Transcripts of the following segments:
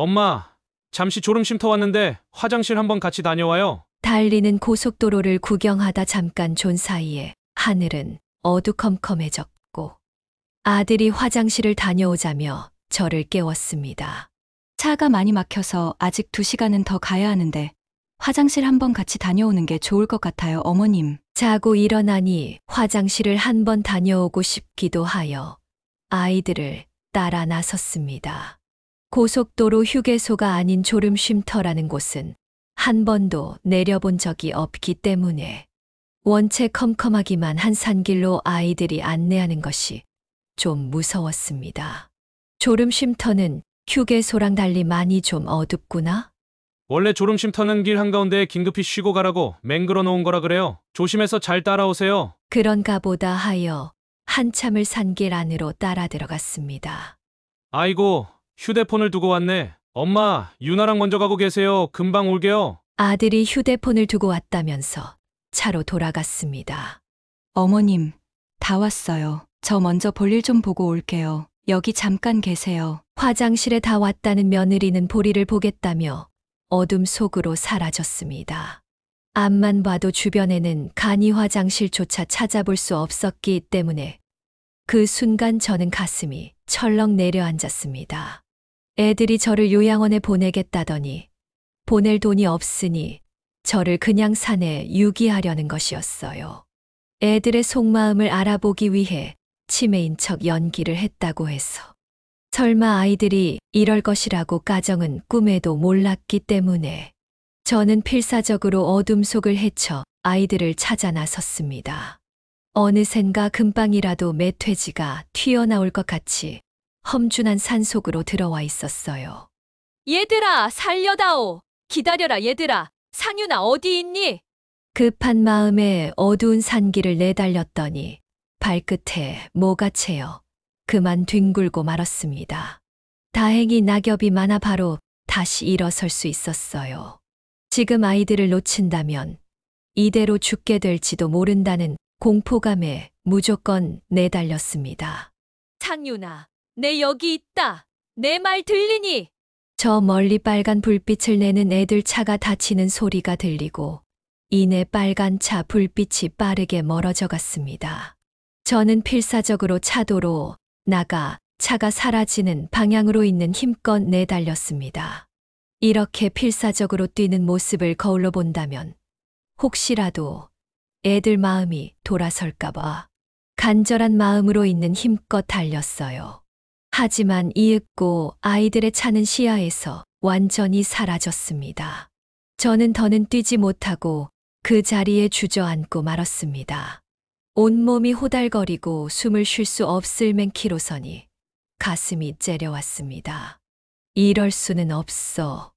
엄마, 잠시 졸음쉼터 왔는데 화장실 한번 같이 다녀와요. 달리는 고속도로를 구경하다 잠깐 존 사이에 하늘은 어두컴컴해졌고 아들이 화장실을 다녀오자며 저를 깨웠습니다. 차가 많이 막혀서 아직 2시간은 더 가야 하는데 화장실 한번 같이 다녀오는 게 좋을 것 같아요, 어머님. 자고 일어나니 화장실을 한번 다녀오고 싶기도 하여 아이들을 따라 나섰습니다. 고속도로 휴게소가 아닌 졸음쉼터라는 곳은 한 번도 내려본 적이 없기 때문에 원체 컴컴하기만 한 산길로 아이들이 안내하는 것이 좀 무서웠습니다. 졸음쉼터는 휴게소랑 달리 많이 좀 어둡구나? 원래 졸음쉼터는 길 한가운데에 긴급히 쉬고 가라고 맹글어 놓은 거라 그래요. 조심해서 잘 따라오세요. 그런가 보다 하여 한참을 산길 안으로 따라 들어갔습니다. 아이고, 휴대폰을 두고 왔네. 엄마, 유나랑 먼저 가고 계세요. 금방 올게요. 아들이 휴대폰을 두고 왔다면서 차로 돌아갔습니다. 어머님, 다 왔어요. 저 먼저 볼일 좀 보고 올게요. 여기 잠깐 계세요. 화장실에 다 왔다는 며느리는 볼일을 보겠다며 어둠 속으로 사라졌습니다. 앞만 봐도 주변에는 간이 화장실조차 찾아볼 수 없었기 때문에 그 순간 저는 가슴이 철렁 내려앉았습니다. 애들이 저를 요양원에 보내겠다더니 보낼 돈이 없으니 저를 그냥 산에 유기하려는 것이었어요. 애들의 속마음을 알아보기 위해 치매인 척 연기를 했다고 해서. 설마 아이들이 이럴 것이라고 가정은 꿈에도 몰랐기 때문에 저는 필사적으로 어둠 속을 헤쳐 아이들을 찾아 나섰습니다. 어느샌가 금방이라도 멧돼지가 튀어나올 것 같이 험준한 산속으로 들어와 있었어요. 얘들아, 살려다오! 기다려라, 얘들아! 상윤아, 어디 있니? 급한 마음에 어두운 산길을 내달렸더니 발끝에 뭐가 채여 그만 뒹굴고 말았습니다. 다행히 낙엽이 많아 바로 다시 일어설 수 있었어요. 지금 아이들을 놓친다면 이대로 죽게 될지도 모른다는 공포감에 무조건 내달렸습니다. 상윤아, 내 여기 있다. 내 말 들리니? 저 멀리 빨간 불빛을 내는 애들 차가 다치는 소리가 들리고 이내 빨간 차 불빛이 빠르게 멀어져 갔습니다. 저는 필사적으로 차도로 나가 차가 사라지는 방향으로 있는 힘껏 내달렸습니다. 이렇게 필사적으로 뛰는 모습을 거울로 본다면 혹시라도 애들 마음이 돌아설까봐 간절한 마음으로 있는 힘껏 달렸어요. 하지만 이윽고 아이들의 차는 시야에서 완전히 사라졌습니다. 저는 더는 뛰지 못하고 그 자리에 주저앉고 말았습니다. 온몸이 호달거리고 숨을 쉴 수 없을 맨키로서니 가슴이 째려왔습니다. 이럴 수는 없어.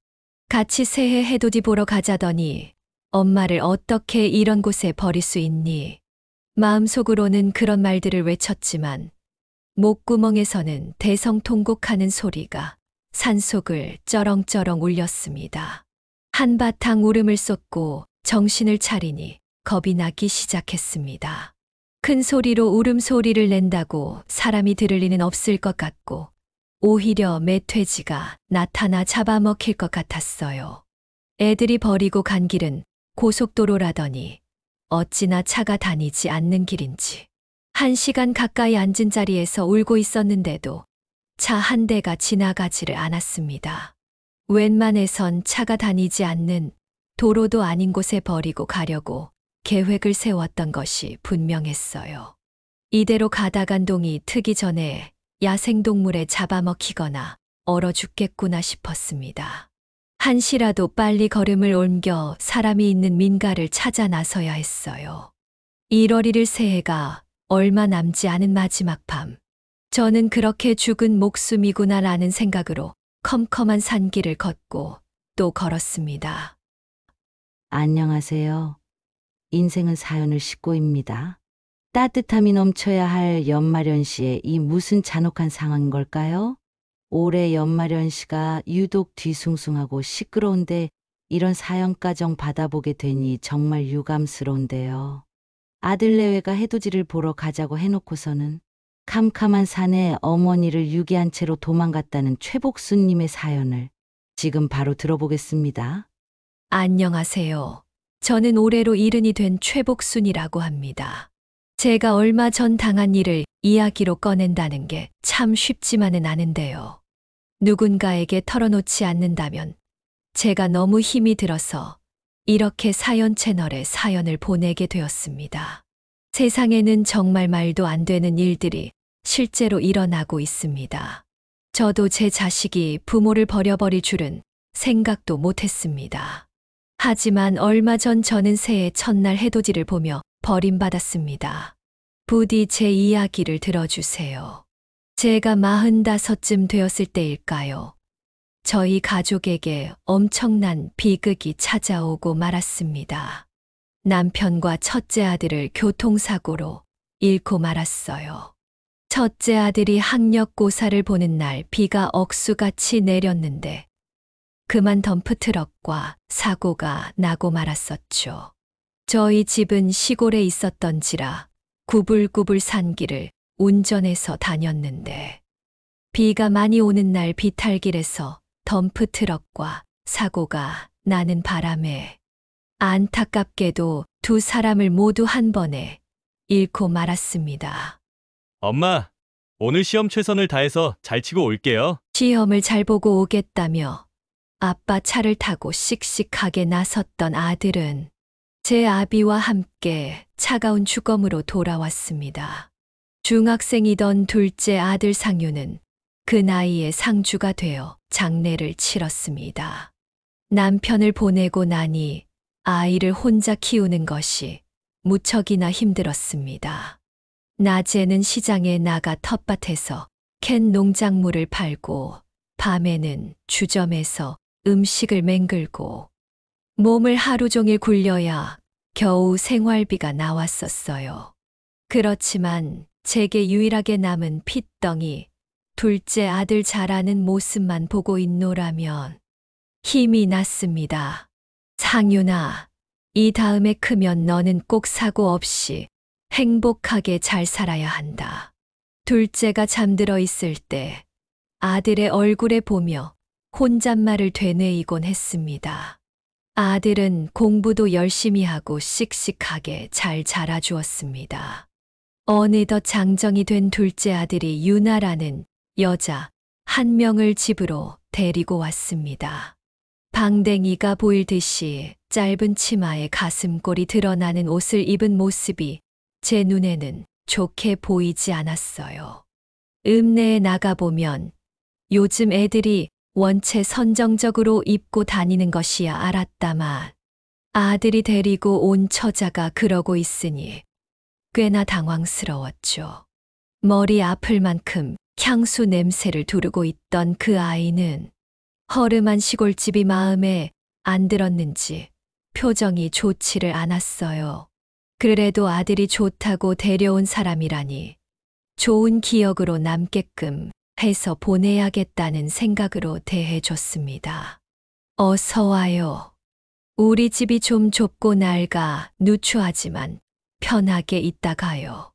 같이 새해 해돋이 보러 가자더니 엄마를 어떻게 이런 곳에 버릴 수 있니? 마음속으로는 그런 말들을 외쳤지만 목구멍에서는 대성통곡하는 소리가 산속을 쩌렁쩌렁 울렸습니다. 한바탕 울음을 쏟고 정신을 차리니 겁이 나기 시작했습니다. 큰 소리로 울음소리를 낸다고 사람이 들을 리는 없을 것 같고 오히려 멧돼지가 나타나 잡아먹힐 것 같았어요. 애들이 버리고 간 길은 고속도로라더니 어찌나 차가 다니지 않는 길인지 1시간 가까이 앉은 자리에서 울고 있었는데도 차 한 대가 지나가지를 않았습니다. 웬만해선 차가 다니지 않는 도로도 아닌 곳에 버리고 가려고 계획을 세웠던 것이 분명했어요. 이대로 가다간 동이 트기 전에 야생동물에 잡아먹히거나 얼어 죽겠구나 싶었습니다. 한시라도 빨리 걸음을 옮겨 사람이 있는 민가를 찾아 나서야 했어요. 1월 1일 새해가 얼마 남지 않은 마지막 밤. 저는 그렇게 죽은 목숨이구나라는 생각으로 컴컴한 산길을 걷고 또 걸었습니다. 안녕하세요. 인생은 사연을 싣고입니다. 따뜻함이 넘쳐야 할 연말연시에 이 무슨 잔혹한 상황인 걸까요? 올해 연말연시가 유독 뒤숭숭하고 시끄러운데 이런 사연가정 받아보게 되니 정말 유감스러운데요. 아들 내외가 해돋이를 보러 가자고 해놓고서는 캄캄한 산에 어머니를 유기한 채로 도망갔다는 최복수님의 사연을 지금 바로 들어보겠습니다. 안녕하세요. 저는 올해로 70이 된 최복순이라고 합니다. 제가 얼마 전 당한 일을 이야기로 꺼낸다는 게 참 쉽지만은 않은데요. 누군가에게 털어놓지 않는다면 제가 너무 힘이 들어서 이렇게 사연 채널에 사연을 보내게 되었습니다. 세상에는 정말 말도 안 되는 일들이 실제로 일어나고 있습니다. 저도 제 자식이 부모를 버려버릴 줄은 생각도 못했습니다. 하지만 얼마 전 저는 새해 첫날 해돋이를 보며 버림받았습니다. 부디 제 이야기를 들어주세요. 제가 45쯤 되었을 때일까요? 저희 가족에게 엄청난 비극이 찾아오고 말았습니다. 남편과 첫째 아들을 교통사고로 잃고 말았어요. 첫째 아들이 학력고사를 보는 날 비가 억수같이 내렸는데 그만 덤프트럭과 사고가 나고 말았었죠. 저희 집은 시골에 있었던지라 구불구불 산 길을 운전해서 다녔는데 비가 많이 오는 날 비탈길에서 덤프트럭과 사고가 나는 바람에 안타깝게도 두 사람을 모두 한 번에 잃고 말았습니다. 엄마, 오늘 시험 최선을 다해서 잘 치고 올게요. 시험을 잘 보고 오겠다며 아빠 차를 타고 씩씩하게 나섰던 아들은 제 아비와 함께 차가운 주검으로 돌아왔습니다. 중학생이던 둘째 아들 상유는 그 나이에 상주가 되어 장례를 치렀습니다. 남편을 보내고 나니 아이를 혼자 키우는 것이 무척이나 힘들었습니다. 낮에는 시장에 나가 텃밭에서 캔 농작물을 팔고 밤에는 주점에서 음식을 맹글고 몸을 하루 종일 굴려야 겨우 생활비가 나왔었어요. 그렇지만 제게 유일하게 남은 핏덩이 둘째 아들 자라는 모습만 보고 있노라면 힘이 났습니다. 상윤아, 이 다음에 크면 너는 꼭 사고 없이 행복하게 잘 살아야 한다. 둘째가 잠들어 있을 때 아들의 얼굴에 보며 혼잣말을 되뇌이곤 했습니다. 아들은 공부도 열심히 하고 씩씩하게 잘 자라주었습니다. 어느덧 장정이 된 둘째 아들이 유나라는 여자 한 명을 집으로 데리고 왔습니다. 방댕이가 보일 듯이 짧은 치마에 가슴골이 드러나는 옷을 입은 모습이 제 눈에는 좋게 보이지 않았어요. 읍내에 나가보면 요즘 애들이 원체 선정적으로 입고 다니는 것이야 알았다만 아들이 데리고 온 처자가 그러고 있으니 꽤나 당황스러웠죠. 머리 아플 만큼 향수 냄새를 두르고 있던 그 아이는 허름한 시골집이 마음에 안 들었는지 표정이 좋지를 않았어요. 그래도 아들이 좋다고 데려온 사람이라니 좋은 기억으로 남게끔 해서 보내야겠다는 생각으로 대해줬습니다. 어서 와요. 우리 집이 좀 좁고 낡아 누추하지만 편하게 있다 가요.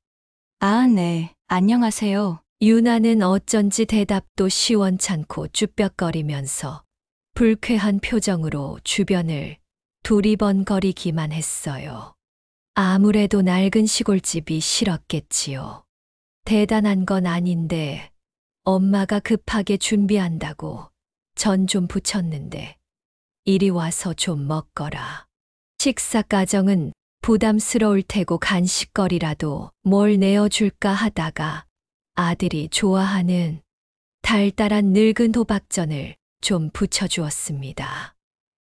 아, 네. 안녕하세요. 유나는 어쩐지 대답도 시원찮고 쭈뼛거리면서 불쾌한 표정으로 주변을 두리번거리기만 했어요. 아무래도 낡은 시골집이 싫었겠지요. 대단한 건 아닌데 엄마가 급하게 준비한다고 전 좀 부쳤는데 이리 와서 좀 먹거라. 식사 과정은 부담스러울 테고 간식거리라도 뭘 내어줄까 하다가 아들이 좋아하는 달달한 늙은 호박전을 좀 부쳐주었습니다.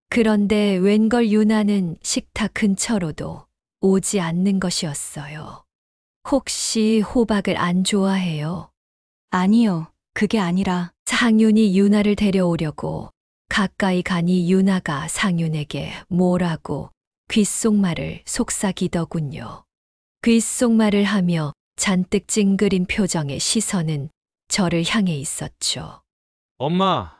그런데 웬걸 유나는 식탁 근처로도 오지 않는 것이었어요. 혹시 호박을 안 좋아해요? 아니요. 그게 아니라 상윤이 유나를 데려오려고 가까이 가니 유나가 상윤에게 뭐라고 귓속말을 속삭이더군요. 귓속말을 하며 잔뜩 찡그린 표정의 시선은 저를 향해 있었죠. 엄마,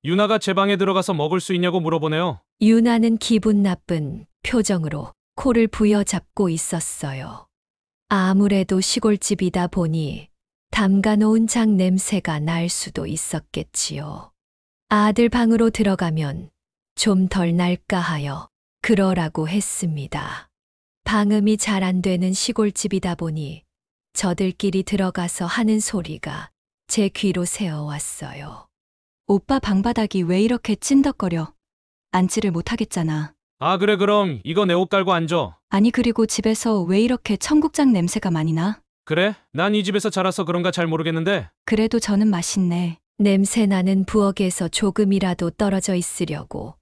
유나가 제 방에 들어가서 먹을 수 있냐고 물어보네요. 유나는 기분 나쁜 표정으로 코를 부여잡고 있었어요. 아무래도 시골집이다 보니 담가놓은 장 냄새가 날 수도 있었겠지요. 아들 방으로 들어가면 좀 덜 날까 하여 그러라고 했습니다. 방음이 잘 안 되는 시골집이다 보니 저들끼리 들어가서 하는 소리가 제 귀로 새어왔어요. 오빠 방바닥이 왜 이렇게 찐덕거려? 앉지를 못하겠잖아. 아, 그래, 그럼 이거 내 옷 깔고 앉아. 아니, 그리고 집에서 왜 이렇게 청국장 냄새가 많이 나? 그래? 난 이 집에서 자라서 그런가 잘 모르겠는데. 그래도 저는 맛있네. 냄새나는 부엌에서 조금이라도 떨어져 있으려고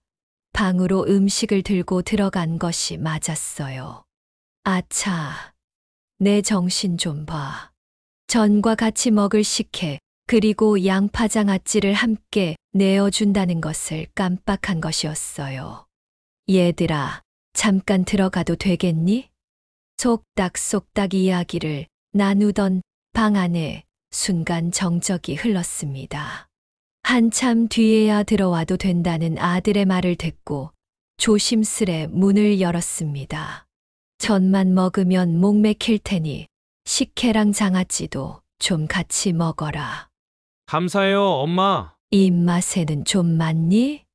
방으로 음식을 들고 들어간 것이 맞았어요. 아차, 내 정신 좀 봐. 전과 같이 먹을 식혜, 그리고 양파장아찌를 함께 내어준다는 것을 깜빡한 것이었어요. 얘들아, 잠깐 들어가도 되겠니? 속닥속닥 이야기를 나누던 방 안에 순간 정적이 흘렀습니다. 한참 뒤에야 들어와도 된다는 아들의 말을 듣고 조심스레 문을 열었습니다. 전만 먹으면 목 맥힐 테니 식혜랑 장아찌도 좀 같이 먹어라. 감사해요, 엄마. 입맛에는 좀 맞니?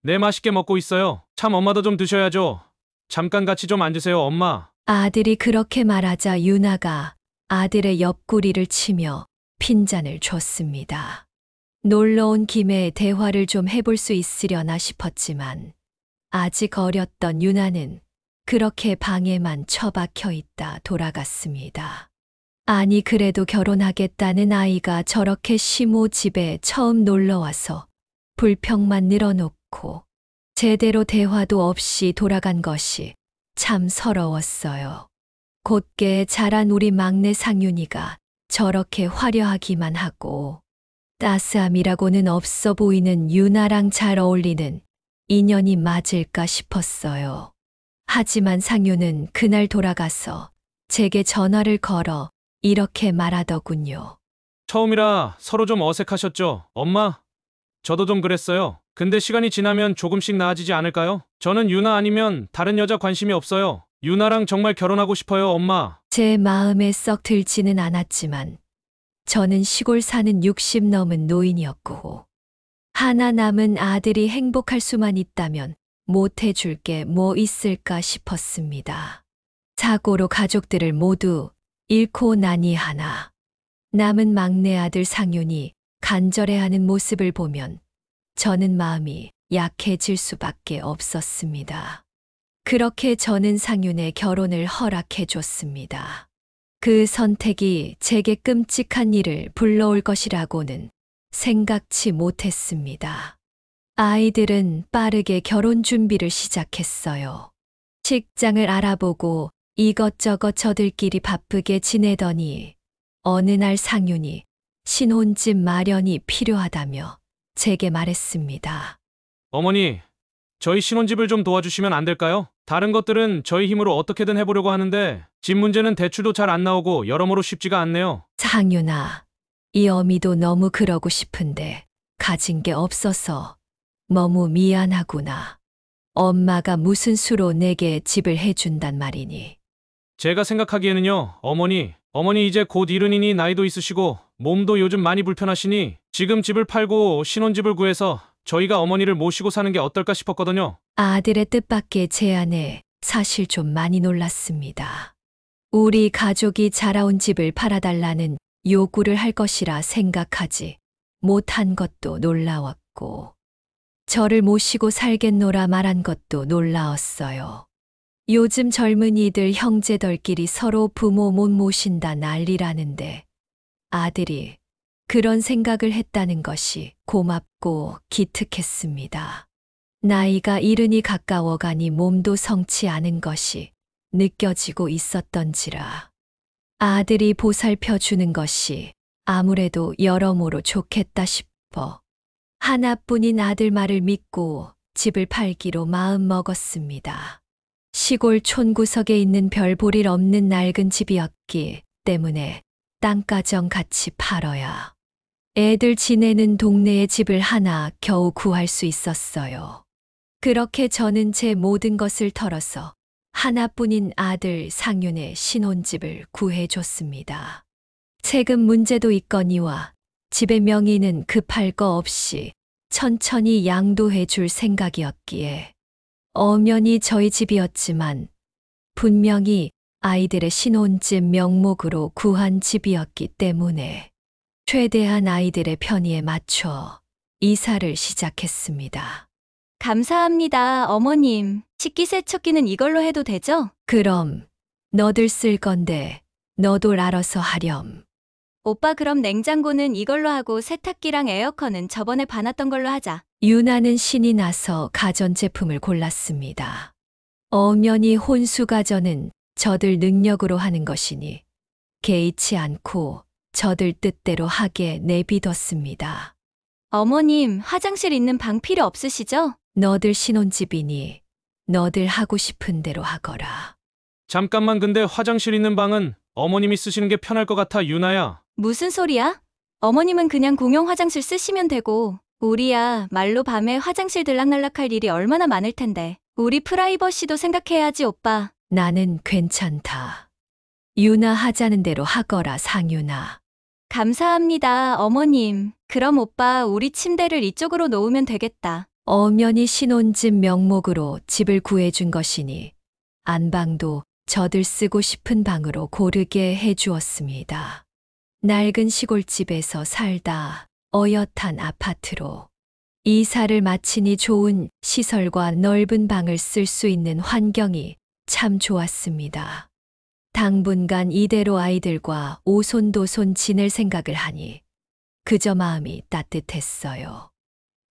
네, 맛있게 먹고 있어요. 참, 엄마도 좀 드셔야죠. 잠깐 같이 좀 앉으세요, 엄마. 아들이 그렇게 말하자 유나가 아들의 옆구리를 치며 핀잔을 줬습니다. 놀러 온 김에 대화를 좀 해볼 수 있으려나 싶었지만 아직 어렸던 유나는 그렇게 방에만 처박혀 있다 돌아갔습니다. 아니, 그래도 결혼하겠다는 아이가 저렇게 시모 집에 처음 놀러와서 불평만 늘어놓고 제대로 대화도 없이 돌아간 것이 참 서러웠어요. 곧게 자란 우리 막내 상윤이가 저렇게 화려하기만 하고 따스함이라고는 없어 보이는 유나랑 잘 어울리는 인연이 맞을까 싶었어요. 하지만 상윤은 그날 돌아가서 제게 전화를 걸어 이렇게 말하더군요. 처음이라 서로 좀 어색하셨죠, 엄마? 저도 좀 그랬어요. 근데 시간이 지나면 조금씩 나아지지 않을까요? 저는 유나 아니면 다른 여자 관심이 없어요. 유나랑 정말 결혼하고 싶어요, 엄마. 제 마음에 썩 들지는 않았지만 저는 시골 사는 60 넘은 노인이었고 하나 남은 아들이 행복할 수만 있다면 못해줄 게 뭐 있을까 싶었습니다. 사고로 가족들을 모두 잃고 나니 하나 남은 막내 아들 상윤이 간절해하는 모습을 보면 저는 마음이 약해질 수밖에 없었습니다. 그렇게 저는 상윤의 결혼을 허락해 줬습니다. 그 선택이 제게 끔찍한 일을 불러올 것이라고는 생각치 못했습니다. 아이들은 빠르게 결혼 준비를 시작했어요. 식장을 알아보고 이것저것 저들끼리 바쁘게 지내더니 어느 날 상윤이 신혼집 마련이 필요하다며 제게 말했습니다. 어머니, 저희 신혼집을 좀 도와주시면 안 될까요? 다른 것들은 저희 힘으로 어떻게든 해보려고 하는데 집 문제는 대출도 잘 안 나오고 여러모로 쉽지가 않네요. 상윤아, 이 어미도 너무 그러고 싶은데 가진 게 없어서 너무 미안하구나. 엄마가 무슨 수로 내게 집을 해준단 말이니. 제가 생각하기에는요, 어머니 이제 곧 이른이니 나이도 있으시고 몸도 요즘 많이 불편하시니 지금 집을 팔고 신혼집을 구해서 저희가 어머니를 모시고 사는 게 어떨까 싶었거든요. 아들의 뜻밖의 제안에 사실 좀 많이 놀랐습니다. 우리 가족이 자라온 집을 팔아달라는 요구를 할 것이라 생각하지 못한 것도 놀라웠고 저를 모시고 살겠노라 말한 것도 놀라웠어요. 요즘 젊은이들 형제들끼리 서로 부모 못 모신다 난리라는데 아들이 그런 생각을 했다는 것이 고맙고 기특했습니다. 나이가 이른이 가까워가니 몸도 성치 않은 것이 느껴지고 있었던지라. 아들이 보살펴 주는 것이 아무래도 여러모로 좋겠다 싶어 하나뿐인 아들 말을 믿고 집을 팔기로 마음 먹었습니다. 시골 촌구석에 있는 별 볼 일 없는 낡은 집이었기 때문에 땅가정 같이 팔어야 애들 지내는 동네에 집을 하나 겨우 구할 수 있었어요. 그렇게 저는 제 모든 것을 털어서 하나뿐인 아들 상윤의 신혼집을 구해줬습니다. 세금 문제도 있거니와 집의 명의는 급할 거 없이 천천히 양도해 줄 생각이었기에 엄연히 저희 집이었지만 분명히 아이들의 신혼집 명목으로 구한 집이었기 때문에 최대한 아이들의 편의에 맞춰 이사를 시작했습니다. 감사합니다, 어머님. 식기세척기는 이걸로 해도 되죠? 그럼 너들 쓸 건데 너도 알아서 하렴. 오빠 그럼 냉장고는 이걸로 하고 세탁기랑 에어컨은 저번에 봐놨던 걸로 하자. 유나는 신이 나서 가전제품을 골랐습니다. 엄연히 혼수가전은 저들 능력으로 하는 것이니 개의치 않고 저들 뜻대로 하게 내비뒀습니다. 어머님, 화장실 있는 방 필요 없으시죠? 너들 신혼집이니 너들 하고 싶은 대로 하거라. 잠깐만, 근데 화장실 있는 방은 어머님이 쓰시는 게 편할 것 같아, 유나야. 무슨 소리야? 어머님은 그냥 공용 화장실 쓰시면 되고, 우리야 말로 밤에 화장실 들락날락할 일이 얼마나 많을 텐데. 우리 프라이버시도 생각해야지, 오빠. 나는 괜찮다. 유나 하자는 대로 하거라, 상유나. 감사합니다, 어머님. 그럼 오빠 우리 침대를 이쪽으로 놓으면 되겠다. 엄연히 신혼집 명목으로 집을 구해준 것이니 안방도 저들 쓰고 싶은 방으로 고르게 해주었습니다. 낡은 시골집에서 살다 어엿한 아파트로 이사를 마치니 좋은 시설과 넓은 방을 쓸 수 있는 환경이 참 좋았습니다. 당분간 이대로 아이들과 오손도손 지낼 생각을 하니 그저 마음이 따뜻했어요.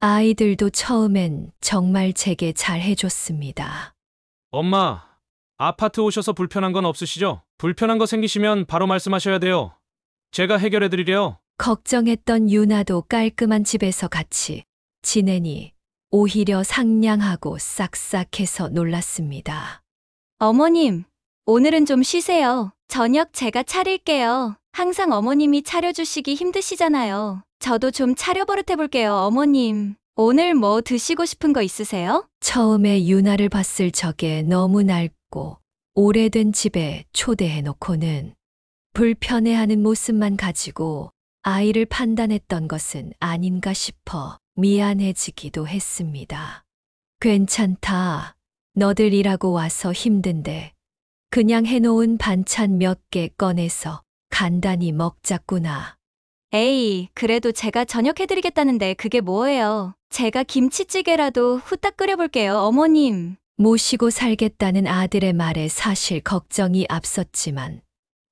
아이들도 처음엔 정말 제게 잘 해줬습니다. 엄마, 아파트 오셔서 불편한 건 없으시죠? 불편한 거 생기시면 바로 말씀하셔야 돼요. 제가 해결해 드리래요. 걱정했던 유나도 깔끔한 집에서 같이 지내니 오히려 상냥하고 싹싹해서 놀랐습니다. 어머님, 오늘은 좀 쉬세요. 저녁 제가 차릴게요. 항상 어머님이 차려주시기 힘드시잖아요. 저도 좀 차려 버릇해볼게요, 어머님. 오늘 뭐 드시고 싶은 거 있으세요? 처음에 유나를 봤을 적에 너무 낡고 오래된 집에 초대해놓고는 불편해하는 모습만 가지고 아이를 판단했던 것은 아닌가 싶어 미안해지기도 했습니다. 괜찮다. 너들 일하고 와서 힘든데 그냥 해놓은 반찬 몇 개 꺼내서 간단히 먹자꾸나. 에이, 그래도 제가 저녁 해드리겠다는데 그게 뭐예요? 제가 김치찌개라도 후딱 끓여볼게요, 어머님. 모시고 살겠다는 아들의 말에 사실 걱정이 앞섰지만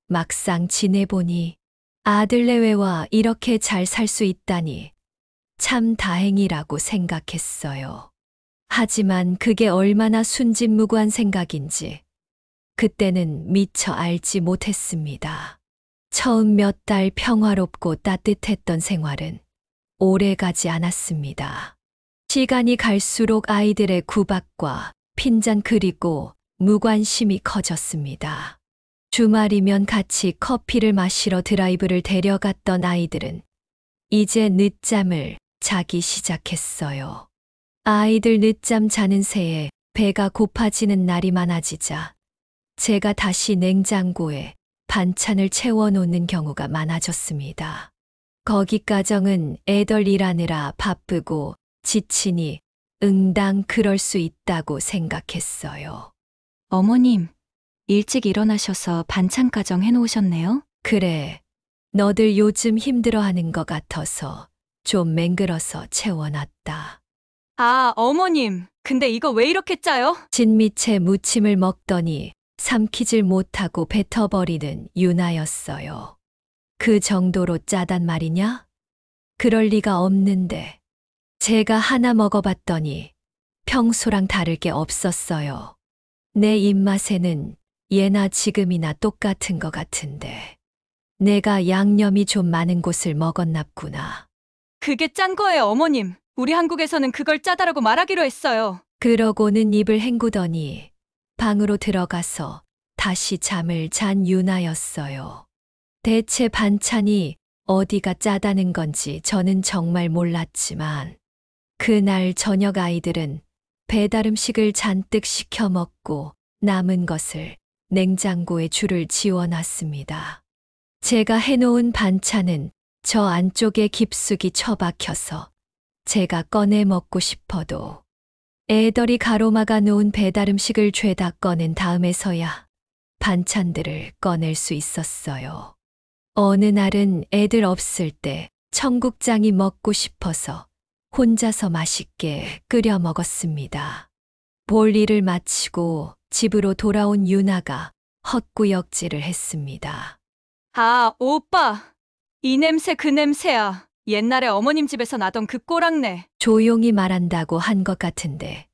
막상 지내보니 아들 내외와 이렇게 잘 살 수 있다니 참 다행이라고 생각했어요. 하지만 그게 얼마나 순진무구한 생각인지 그때는 미처 알지 못했습니다. 처음 몇 달 평화롭고 따뜻했던 생활은 오래 가지 않았습니다. 시간이 갈수록 아이들의 구박과 핀잔 그리고 무관심이 커졌습니다. 주말이면 같이 커피를 마시러 드라이브를 데려갔던 아이들은 이제 늦잠을 자기 시작했어요. 아이들 늦잠 자는 새에 배가 고파지는 날이 많아지자 제가 다시 냉장고에 반찬을 채워놓는 경우가 많아졌습니다. 거기 가정은 애들 일하느라 바쁘고 지치니 응당 그럴 수 있다고 생각했어요. 어머님, 일찍 일어나셔서 반찬 가정 해놓으셨네요? 그래, 너들 요즘 힘들어하는 것 같아서 좀 맹글어서 채워놨다. 아, 어머님, 근데 이거 왜 이렇게 짜요? 진미채 무침을 먹더니 삼키질 못하고 뱉어버리는 유나였어요. 그 정도로 짜단 말이냐? 그럴 리가 없는데 제가 하나 먹어봤더니 평소랑 다를 게 없었어요. 내 입맛에는 예나 지금이나 똑같은 것 같은데 내가 양념이 좀 많은 곳을 먹었나구나. 그게 짠 거예요, 어머님. 우리 한국에서는 그걸 짜다라고 말하기로 했어요. 그러고는 입을 헹구더니 방으로 들어가서 다시 잠을 잔 유나였어요. 대체 반찬이 어디가 짜다는 건지 저는 정말 몰랐지만 그날 저녁 아이들은 배달 음식을 잔뜩 시켜 먹고 남은 것을 냉장고에 줄을 지워놨습니다. 제가 해놓은 반찬은 저 안쪽에 깊숙이 처박혀서 제가 꺼내 먹고 싶어도 애들이 가로막아 놓은 배달 음식을 죄다 꺼낸 다음에서야 반찬들을 꺼낼 수 있었어요. 어느 날은 애들 없을 때 청국장이 먹고 싶어서 혼자서 맛있게 끓여 먹었습니다. 볼일을 마치고 집으로 돌아온 유나가 헛구역질을 했습니다. 아, 오빠. 이 냄새 그 냄새야. 옛날에 어머님 집에서 나던 그 꼬랑내. 조용히 말한다고 한 것 같은데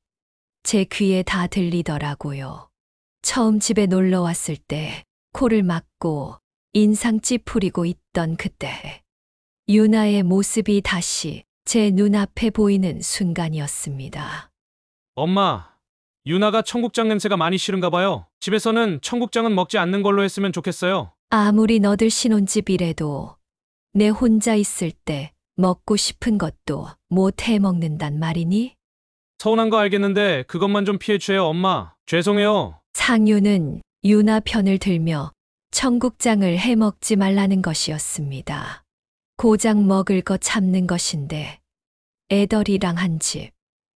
제 귀에 다 들리더라고요. 처음 집에 놀러 왔을 때 코를 막고 인상 찌푸리고 있던 그때 유나의 모습이 다시 제 눈앞에 보이는 순간이었습니다. 엄마, 유나가 청국장 냄새가 많이 싫은가 봐요. 집에서는 청국장은 먹지 않는 걸로 했으면 좋겠어요. 아무리 너들 신혼집이래도 내 혼자 있을 때 먹고 싶은 것도 못 해 먹는단 말이니? 서운한 거 알겠는데 그것만 좀 피해주세요, 엄마. 죄송해요. 상유는 유나 편을 들며 청국장을 해 먹지 말라는 것이었습니다. 고작 먹을 거 참는 것인데 애덜이랑 한 집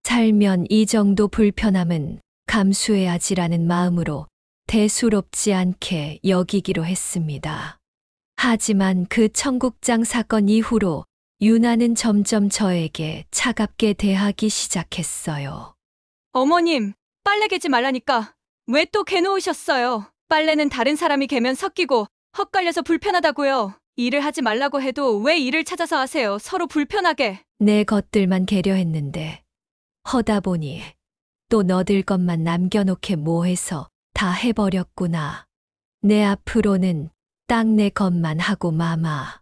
살면 이 정도 불편함은 감수해야지라는 마음으로 대수롭지 않게 여기기로 했습니다. 하지만 그 청국장 사건 이후로 유나는 점점 저에게 차갑게 대하기 시작했어요. 어머님, 빨래 개지 말라니까. 왜 또 개놓으셨어요? 빨래는 다른 사람이 개면 섞이고 헛갈려서 불편하다고요. 일을 하지 말라고 해도 왜 일을 찾아서 하세요? 서로 불편하게. 내 것들만 개려 했는데 허다 보니 또 너들 것만 남겨놓게 뭐해서 다 해버렸구나. 내 앞으로는 딱 내 것만 하고 마마.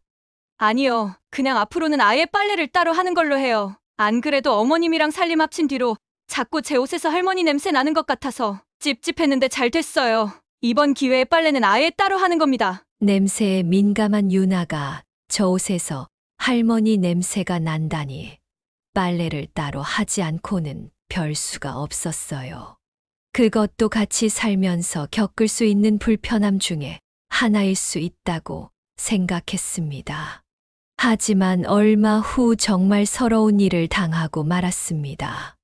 아니요. 그냥 앞으로는 아예 빨래를 따로 하는 걸로 해요. 안 그래도 어머님이랑 살림 합친 뒤로 자꾸 제 옷에서 할머니 냄새 나는 것 같아서 찝찝했는데 잘 됐어요. 이번 기회에 빨래는 아예 따로 하는 겁니다. 냄새에 민감한 유나가 저 옷에서 할머니 냄새가 난다니 빨래를 따로 하지 않고는 별 수가 없었어요. 그것도 같이 살면서 겪을 수 있는 불편함 중에 하나일 수 있다고 생각했습니다. 하지만 얼마 후 정말 서러운 일을 당하고 말았습니다.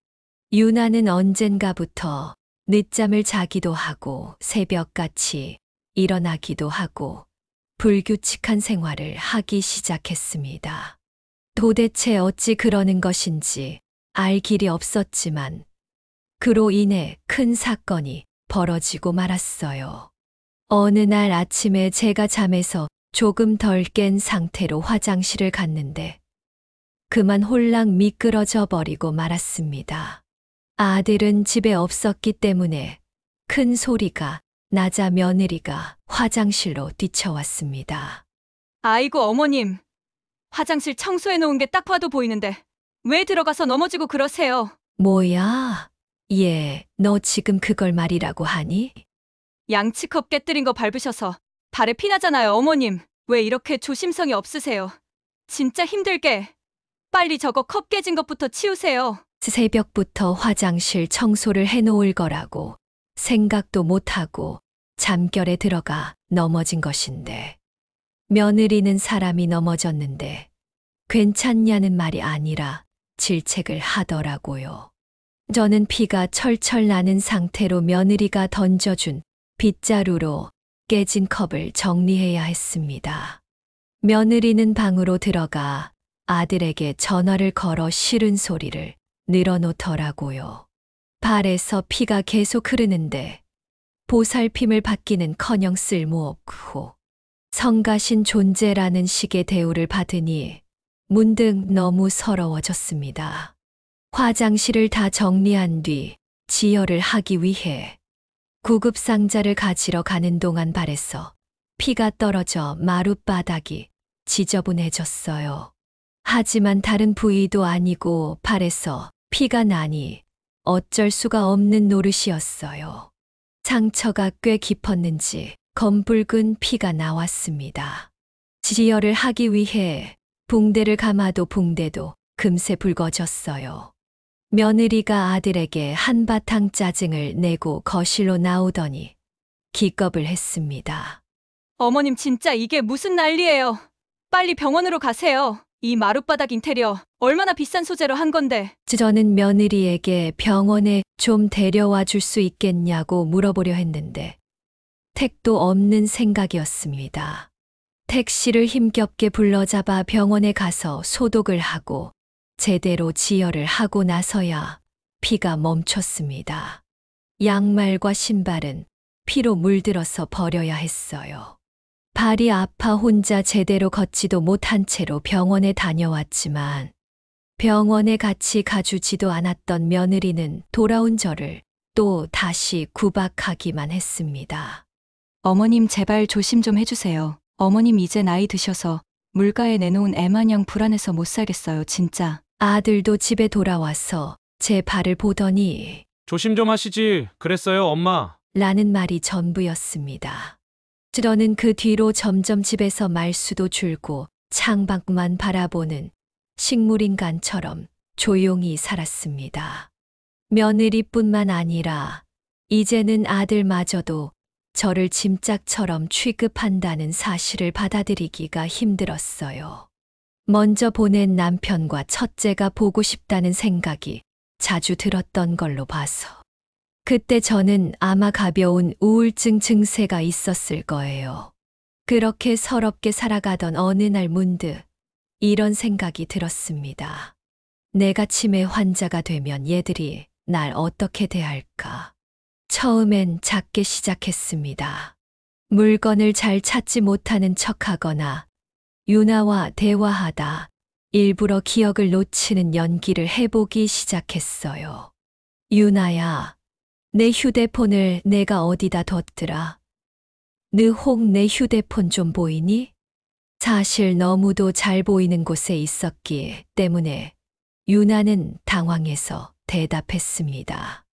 유나는 언젠가부터 늦잠을 자기도 하고 새벽같이 일어나기도 하고 불규칙한 생활을 하기 시작했습니다. 도대체 어찌 그러는 것인지 알 길이 없었지만 그로 인해 큰 사건이 벌어지고 말았어요. 어느 날 아침에 제가 잠에서 조금 덜 깬 상태로 화장실을 갔는데 그만 홀랑 미끄러져 버리고 말았습니다. 아들은 집에 없었기 때문에 큰 소리가 나자 며느리가 화장실로 뛰쳐왔습니다. 아이고 어머님. 화장실 청소해 놓은 게 딱 봐도 보이는데 왜 들어가서 넘어지고 그러세요? 뭐야? 얘, 너 지금 그걸 말이라고 하니? 양치컵 깨뜨린 거 밟으셔서 발에 피 나잖아요, 어머님. 왜 이렇게 조심성이 없으세요? 진짜 힘들게. 빨리 저거 컵 깨진 것부터 치우세요. 새벽부터 화장실 청소를 해놓을 거라고 생각도 못하고 잠결에 들어가 넘어진 것인데 며느리는 사람이 넘어졌는데 괜찮냐는 말이 아니라 질책을 하더라고요. 저는 피가 철철 나는 상태로 며느리가 던져준 빗자루로 깨진 컵을 정리해야 했습니다. 며느리는 방으로 들어가 아들에게 전화를 걸어 싫은 소리를 늘어놓더라고요. 발에서 피가 계속 흐르는데 보살핌을 받기는커녕 쓸모없고 성가신 존재라는 식의 대우를 받으니 문득 너무 서러워졌습니다. 화장실을 다 정리한 뒤 지혈을 하기 위해 구급상자를 가지러 가는 동안 발에서 피가 떨어져 마룻바닥이 지저분해졌어요. 하지만 다른 부위도 아니고 발에서 피가 나니 어쩔 수가 없는 노릇이었어요. 상처가 꽤 깊었는지 검붉은 피가 나왔습니다. 지혈을 하기 위해 붕대를 감아도 붕대도 금세 붉어졌어요. 며느리가 아들에게 한바탕 짜증을 내고 거실로 나오더니 기겁을 했습니다. 어머님 진짜 이게 무슨 난리예요. 빨리 병원으로 가세요. 이 마룻바닥 인테리어 얼마나 비싼 소재로 한 건데. 저는 며느리에게 병원에 좀 데려와 줄 수 있겠냐고 물어보려 했는데 택도 없는 생각이었습니다. 택시를 힘겹게 불러잡아 병원에 가서 소독을 하고 제대로 지혈을 하고 나서야 피가 멈췄습니다. 양말과 신발은 피로 물들어서 버려야 했어요. 발이 아파 혼자 제대로 걷지도 못한 채로 병원에 다녀왔지만 병원에 같이 가주지도 않았던 며느리는 돌아온 저를 또 다시 구박하기만 했습니다. 어머님 제발 조심 좀 해주세요. 어머님 이제 나이 드셔서 물가에 내놓은 애마냥 불안해서 못 살겠어요, 진짜. 아들도 집에 돌아와서 제 발을 보더니 조심 좀 하시지. 그랬어요, 엄마. 라는 말이 전부였습니다. 저는 그 뒤로 점점 집에서 말수도 줄고 창밖만 바라보는 식물인간처럼 조용히 살았습니다. 며느리뿐만 아니라 이제는 아들마저도 저를 짐짝처럼 취급한다는 사실을 받아들이기가 힘들었어요. 먼저 보낸 남편과 첫째가 보고 싶다는 생각이 자주 들었던 걸로 봐서. 그때 저는 아마 가벼운 우울증 증세가 있었을 거예요. 그렇게 서럽게 살아가던 어느 날 문득 이런 생각이 들었습니다. 내가 치매 환자가 되면 얘들이 날 어떻게 대할까? 처음엔 작게 시작했습니다. 물건을 잘 찾지 못하는 척하거나 유나와 대화하다 일부러 기억을 놓치는 연기를 해보기 시작했어요. 유나야, 내 휴대폰을 내가 어디다 뒀더라? 너 혹 내 휴대폰 좀 보이니? 사실 너무도 잘 보이는 곳에 있었기 때문에 유나는 당황해서 대답했습니다.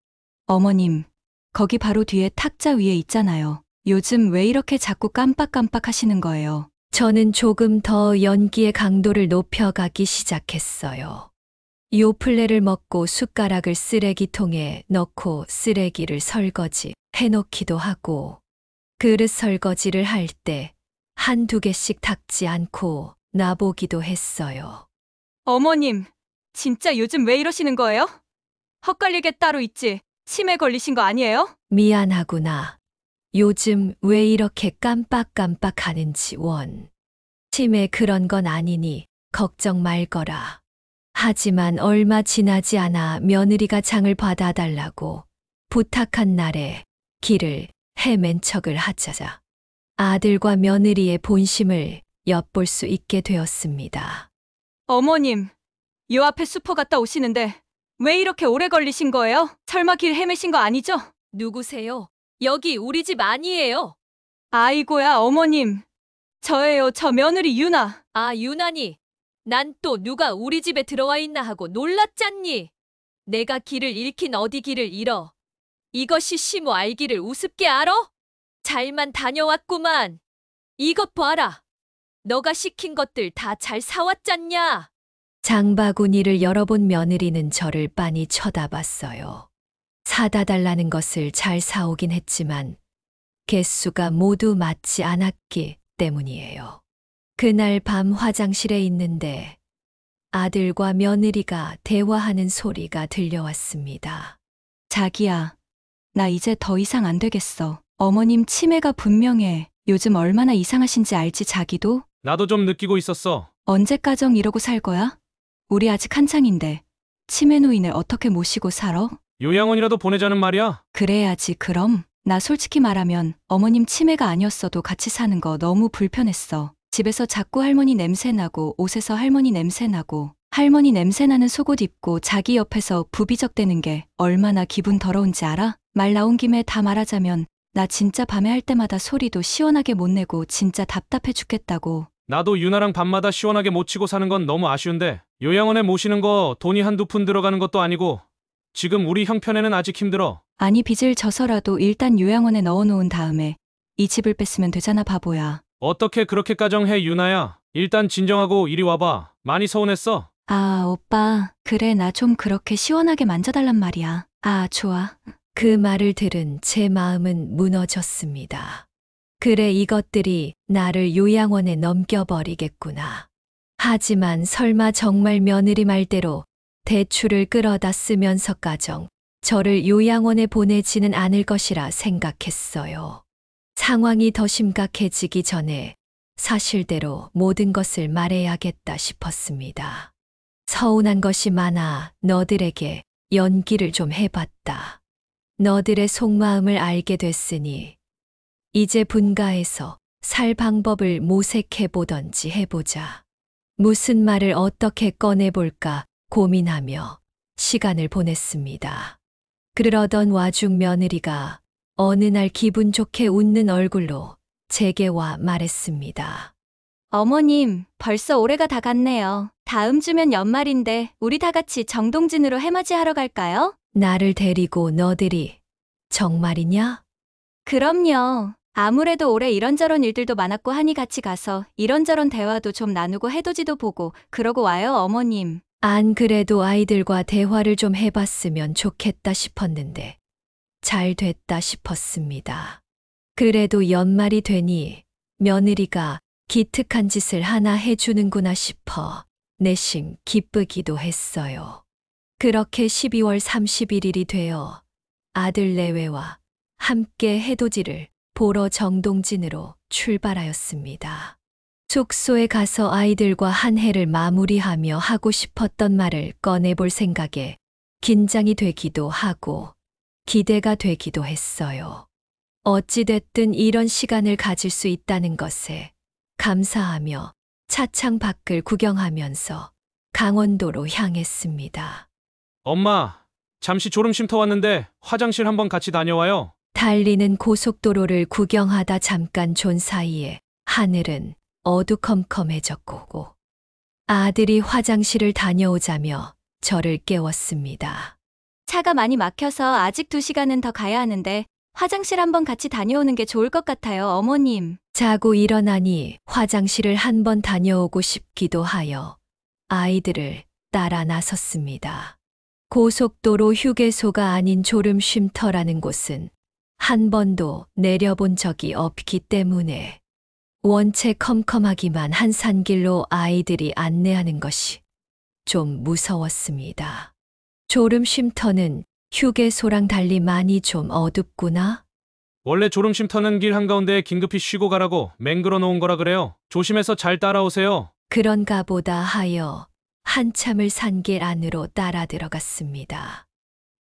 어머님, 거기 바로 뒤에 탁자 위에 있잖아요. 요즘 왜 이렇게 자꾸 깜빡깜빡 하시는 거예요? 저는 조금 더 연기의 강도를 높여가기 시작했어요. 요플레를 먹고 숟가락을 쓰레기통에 넣고 쓰레기를 설거지 해놓기도 하고 그릇 설거지를 할 때 한두 개씩 닦지 않고 놔보기도 했어요. 어머님, 진짜 요즘 왜 이러시는 거예요? 헛갈릴 게 따로 있지. 치매 걸리신 거 아니에요? 미안하구나. 요즘 왜 이렇게 깜빡깜빡 하는지 원. 치매 그런 건 아니니 걱정 말거라. 하지만 얼마 지나지 않아 며느리가 장을 받아달라고 부탁한 날에 길을 헤맨 척을 하자자 아들과 며느리의 본심을 엿볼 수 있게 되었습니다. 어머님, 요 앞에 슈퍼 갔다 오시는데 왜 이렇게 오래 걸리신 거예요? 설마 길 헤매신 거 아니죠? 누구세요? 여기 우리 집 아니에요. 아이고야, 어머님. 저예요, 저 며느리 유나. 아, 유난히. 난 또 누가 우리 집에 들어와 있나 하고 놀랐잖니. 내가 길을 잃긴 어디 길을 잃어. 이것이 시모 알기를 우습게 알어? 잘만 다녀왔구만. 이것 봐라. 너가 시킨 것들 다 잘 사왔잖냐. 장바구니를 열어본 며느리는 저를 빤히 쳐다봤어요. 사다 달라는 것을 잘 사오긴 했지만 개수가 모두 맞지 않았기 때문이에요. 그날 밤 화장실에 있는데 아들과 며느리가 대화하는 소리가 들려왔습니다. 자기야, 나 이제 더 이상 안 되겠어. 어머님 치매가 분명해. 요즘 얼마나 이상하신지 알지, 자기도? 나도 좀 느끼고 있었어. 언제까정 이러고 살 거야? 우리 아직 한창인데 치매 노인을 어떻게 모시고 살아? 요양원이라도 보내자는 말이야. 그래야지. 그럼 나 솔직히 말하면 어머님 치매가 아니었어도 같이 사는 거 너무 불편했어. 집에서 자꾸 할머니 냄새 나고 옷에서 할머니 냄새 나고 할머니 냄새 나는 속옷 입고 자기 옆에서 부비적대는 게 얼마나 기분 더러운지 알아? 말 나온 김에 다 말하자면 나 진짜 밤에 할 때마다 소리도 시원하게 못 내고 진짜 답답해 죽겠다고. 나도 유나랑 밤마다 시원하게 못 치고 사는 건 너무 아쉬운데 요양원에 모시는 거 돈이 한두 푼 들어가는 것도 아니고 지금 우리 형편에는 아직 힘들어. 아니 빚을 져서라도 일단 요양원에 넣어놓은 다음에 이 집을 뺐으면 되잖아, 바보야. 어떻게 그렇게 가정해, 유나야. 일단 진정하고 이리 와봐. 많이 서운했어? 아, 오빠. 그래, 나 좀 그렇게 시원하게 만져달란 말이야. 아, 좋아. 그 말을 들은 제 마음은 무너졌습니다. 그래, 이것들이 나를 요양원에 넘겨버리겠구나. 하지만 설마 정말 며느리 말대로 대출을 끌어다 쓰면서까정 저를 요양원에 보내지는 않을 것이라 생각했어요. 상황이 더 심각해지기 전에 사실대로 모든 것을 말해야겠다 싶었습니다. 서운한 것이 많아 너들에게 연기를 좀 해봤다. 너들의 속마음을 알게 됐으니 이제 분가해서 살 방법을 모색해보던지 해보자. 무슨 말을 어떻게 꺼내볼까 고민하며 시간을 보냈습니다. 그러던 와중 며느리가 어느 날 기분 좋게 웃는 얼굴로 제게 와 말했습니다. 어머님, 벌써 올해가 다 갔네요. 다음 주면 연말인데 우리 다 같이 정동진으로 해맞이 하러 갈까요? 나를 데리고 너들이 정말이냐? 그럼요. 아무래도 올해 이런저런 일들도 많았고 하니 같이 가서 이런저런 대화도 좀 나누고 해돋이도 보고 그러고 와요, 어머님. 안 그래도 아이들과 대화를 좀 해봤으면 좋겠다 싶었는데 잘 됐다 싶었습니다. 그래도 연말이 되니 며느리가 기특한 짓을 하나 해주는구나 싶어 내심 기쁘기도 했어요. 그렇게 12월 31일이 되어 아들 내외와 함께 해돋이를 보러 정동진으로 출발하였습니다. 숙소에 가서 아이들과 한 해를 마무리하며 하고 싶었던 말을 꺼내볼 생각에 긴장이 되기도 하고 기대가 되기도 했어요. 어찌됐든 이런 시간을 가질 수 있다는 것에 감사하며 차창 밖을 구경하면서 강원도로 향했습니다. 엄마, 잠시 졸음 쉼터 왔는데 화장실 한번 같이 다녀와요. 달리는 고속도로를 구경하다 잠깐 존 사이에 하늘은 어두컴컴해졌고 아들이 화장실을 다녀오자며 저를 깨웠습니다. 차가 많이 막혀서 아직 2시간은 더 가야 하는데 화장실 한번 같이 다녀오는 게 좋을 것 같아요, 어머님. 자고 일어나니 화장실을 한번 다녀오고 싶기도 하여 아이들을 따라 나섰습니다. 고속도로 휴게소가 아닌 졸음 쉼터라는 곳은 한 번도 내려본 적이 없기 때문에 원체 컴컴하기만 한 산길로 아이들이 안내하는 것이 좀 무서웠습니다. 졸음 쉼터는 휴게소랑 달리 많이 좀 어둡구나. 원래 졸음 쉼터는 길 한가운데 긴급히 쉬고 가라고 맹글어 놓은 거라 그래요. 조심해서 잘 따라오세요. 그런가 보다 하여 한참을 산길 안으로 따라 들어갔습니다.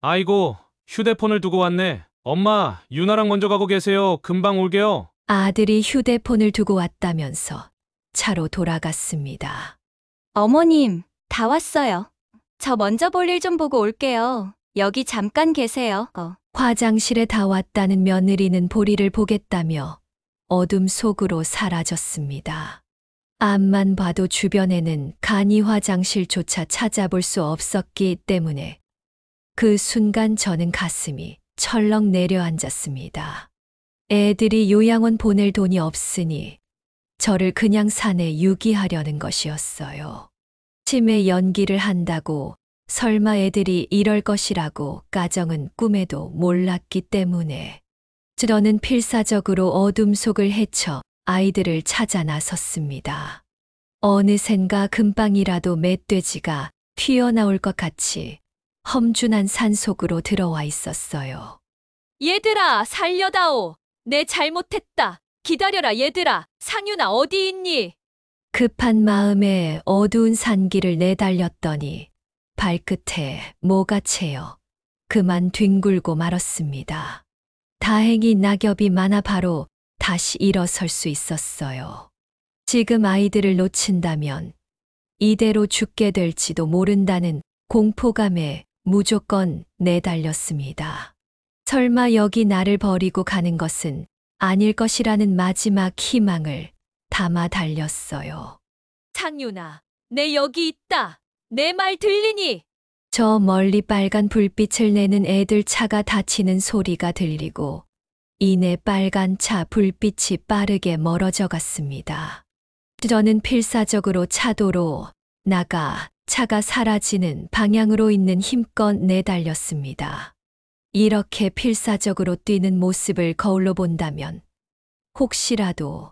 아이고, 휴대폰을 두고 왔네. 엄마, 유나랑 먼저 가고 계세요. 금방 올게요. 아들이 휴대폰을 두고 왔다면서 차로 돌아갔습니다. 어머님, 다 왔어요. 저 먼저 볼 일 좀 보고 올게요. 여기 잠깐 계세요. 화장실에 다 왔다는 며느리는 볼일을 보겠다며 어둠 속으로 사라졌습니다. 앞만 봐도 주변에는 간이 화장실조차 찾아볼 수 없었기 때문에 그 순간 저는 가슴이 철렁 내려앉았습니다. 애들이 요양원 보낼 돈이 없으니 저를 그냥 산에 유기하려는 것이었어요. 치매 연기를 한다고 설마 애들이 이럴 것이라고 가정은 꿈에도 몰랐기 때문에 저는 필사적으로 어둠 속을 헤쳐 아이들을 찾아 나섰습니다. 어느샌가 금방이라도 멧돼지가 튀어나올 것 같이 험준한 산 속으로 들어와 있었어요. 얘들아, 살려다오. 내 잘못했다. 기다려라, 얘들아. 상윤아, 어디 있니? 급한 마음에 어두운 산길을 내달렸더니 발끝에 뭐가 채여 그만 뒹굴고 말았습니다. 다행히 낙엽이 많아 바로 다시 일어설 수 있었어요. 지금 아이들을 놓친다면 이대로 죽게 될지도 모른다는 공포감에 무조건 내달렸습니다. 설마 여기 나를 버리고 가는 것은 아닐 것이라는 마지막 희망을 담아 달렸어요. 상윤아, 내 여기 있다. 내 말 들리니? 저 멀리 빨간 불빛을 내는 애들 차가 다치는 소리가 들리고 이내 빨간 차 불빛이 빠르게 멀어져 갔습니다. 저는 필사적으로 차도로 나가 차가 사라지는 방향으로 있는 힘껏 내달렸습니다. 이렇게 필사적으로 뛰는 모습을 거울로 본다면 혹시라도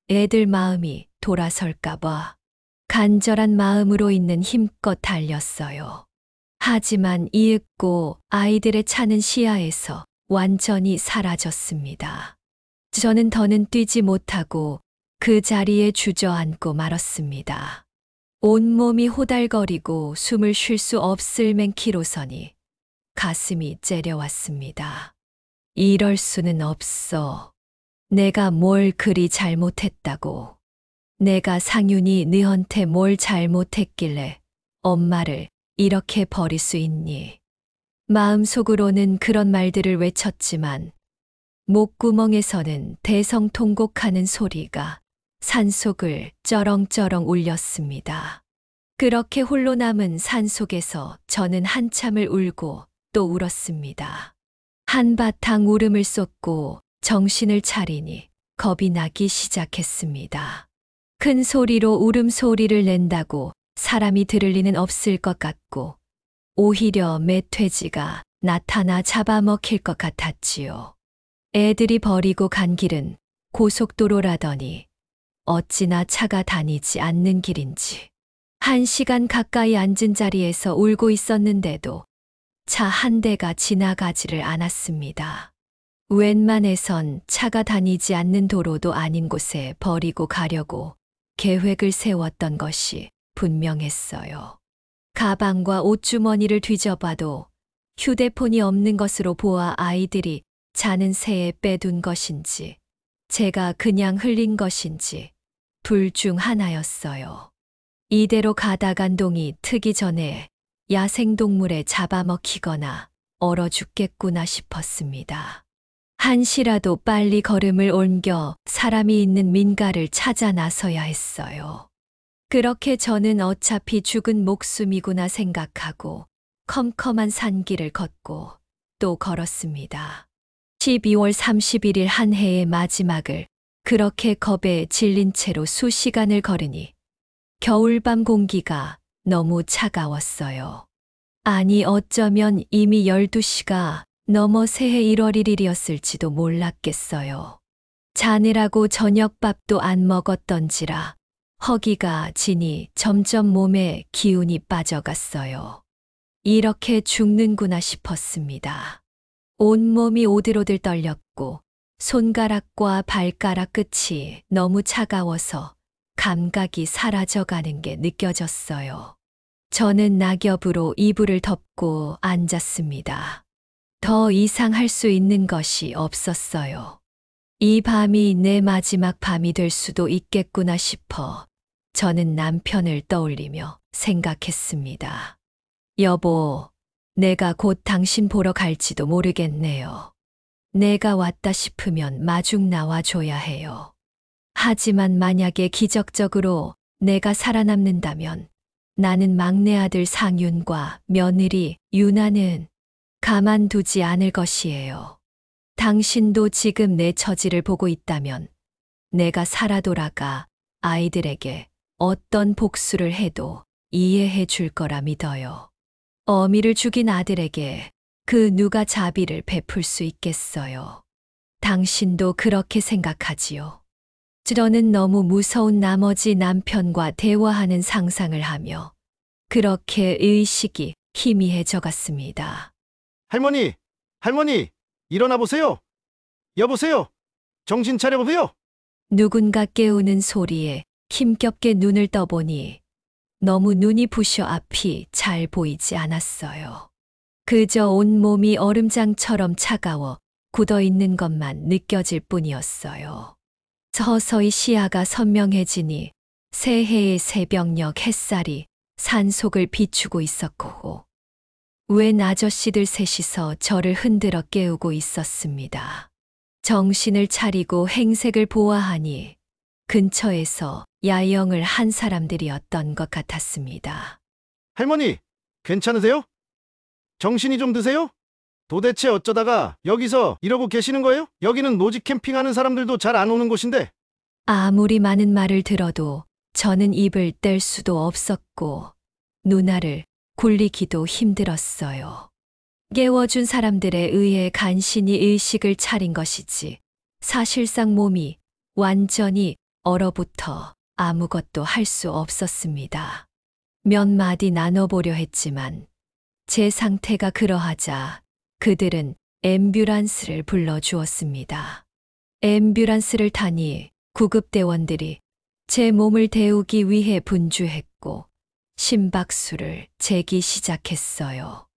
애들 마음이 돌아설까봐 간절한 마음으로 있는 힘껏 달렸어요. 하지만 이윽고 아이들의 차는 시야에서 완전히 사라졌습니다. 저는 더는 뛰지 못하고 그 자리에 주저앉고 말았습니다. 온몸이 호달거리고 숨을 쉴 수 없을 맹키로서니 가슴이 째려왔습니다. 이럴 수는 없어. 내가 뭘 그리 잘못했다고. 내가 상윤이 너한테 뭘 잘못했길래 엄마를 이렇게 버릴 수 있니? 마음속으로는 그런 말들을 외쳤지만 목구멍에서는 대성통곡하는 소리가 산속을 쩌렁쩌렁 울렸습니다. 그렇게 홀로 남은 산속에서 저는 한참을 울고 또 울었습니다. 한바탕 울음을 쏟고 정신을 차리니 겁이 나기 시작했습니다. 큰 소리로 울음소리를 낸다고 사람이 들을 리는 없을 것 같고 오히려 멧돼지가 나타나 잡아먹힐 것 같았지요. 애들이 버리고 간 길은 고속도로라더니 어찌나 차가 다니지 않는 길인지. 1시간 가까이 앉은 자리에서 울고 있었는데도 차 한 대가 지나가지를 않았습니다. 웬만해선 차가 다니지 않는 도로도 아닌 곳에 버리고 가려고 계획을 세웠던 것이 분명했어요. 가방과 옷주머니를 뒤져봐도 휴대폰이 없는 것으로 보아 아이들이 자는 새에 빼둔 것인지 제가 그냥 흘린 것인지 둘 중 하나였어요. 이대로 가다간 동이 트기 전에 야생동물에 잡아먹히거나 얼어 죽겠구나 싶었습니다. 한시라도 빨리 걸음을 옮겨 사람이 있는 민가를 찾아 나서야 했어요. 그렇게 저는 어차피 죽은 목숨이구나 생각하고 컴컴한 산길을 걷고 또 걸었습니다. 12월 31일 한 해의 마지막을 그렇게 겁에 질린 채로 수시간을 걸으니 겨울밤 공기가 너무 차가웠어요. 아니 어쩌면 이미 12시가 넘어 새해 1월 1일이었을지도 몰랐겠어요. 자느라고 저녁밥도 안 먹었던지라 허기가 지니 점점 몸에 기운이 빠져갔어요. 이렇게 죽는구나 싶었습니다. 온몸이 오들오들 떨렸고 손가락과 발가락 끝이 너무 차가워서 감각이 사라져가는 게 느껴졌어요. 저는 낙엽으로 이불을 덮고 앉았습니다. 더 이상 할 수 있는 것이 없었어요. 이 밤이 내 마지막 밤이 될 수도 있겠구나 싶어 저는 남편을 떠올리며 생각했습니다. 여보, 내가 곧 당신 보러 갈지도 모르겠네요. 내가 왔다 싶으면 마중 나와줘야 해요. 하지만 만약에 기적적으로 내가 살아남는다면 나는 막내 아들 상윤과 며느리 유나는 가만두지 않을 것이에요. 당신도 지금 내 처지를 보고 있다면 내가 살아 돌아가 아이들에게 어떤 복수를 해도 이해해 줄 거라 믿어요. 어미를 죽인 아들에게 그 누가 자비를 베풀 수 있겠어요. 당신도 그렇게 생각하지요. 저는 너무 무서운 나머지 남편과 대화하는 상상을 하며 그렇게 의식이 희미해져 갔습니다. 할머니, 할머니, 일어나 보세요. 여보세요. 정신 차려 보세요. 누군가 깨우는 소리에 힘겹게 눈을 떠보니 너무 눈이 부셔 앞이 잘 보이지 않았어요. 그저 온몸이 얼음장처럼 차가워 굳어 있는 것만 느껴질 뿐이었어요. 서서히 시야가 선명해지니 새해의 새벽녘 햇살이 산속을 비추고 있었고 웬 아저씨들 셋이서 저를 흔들어 깨우고 있었습니다. 정신을 차리고 행색을 보아하니 근처에서 야영을 한 사람들이었던 것 같았습니다. 할머니, 괜찮으세요? 정신이 좀 드세요? 도대체 어쩌다가 여기서 이러고 계시는 거예요? 여기는 노지 캠핑하는 사람들도 잘 안 오는 곳인데. 아무리 많은 말을 들어도 저는 입을 뗄 수도 없었고 누나를 굴리기도 힘들었어요. 깨워준 사람들에 의해 간신히 의식을 차린 것이지 사실상 몸이 완전히 얼어붙어 아무것도 할 수 없었습니다. 몇 마디 나눠보려 했지만 제 상태가 그러하자 그들은 앰뷸런스를 불러주었습니다. 앰뷸런스를 타니 구급대원들이 제 몸을 데우기 위해 분주했고 심박수를 재기 시작했어요.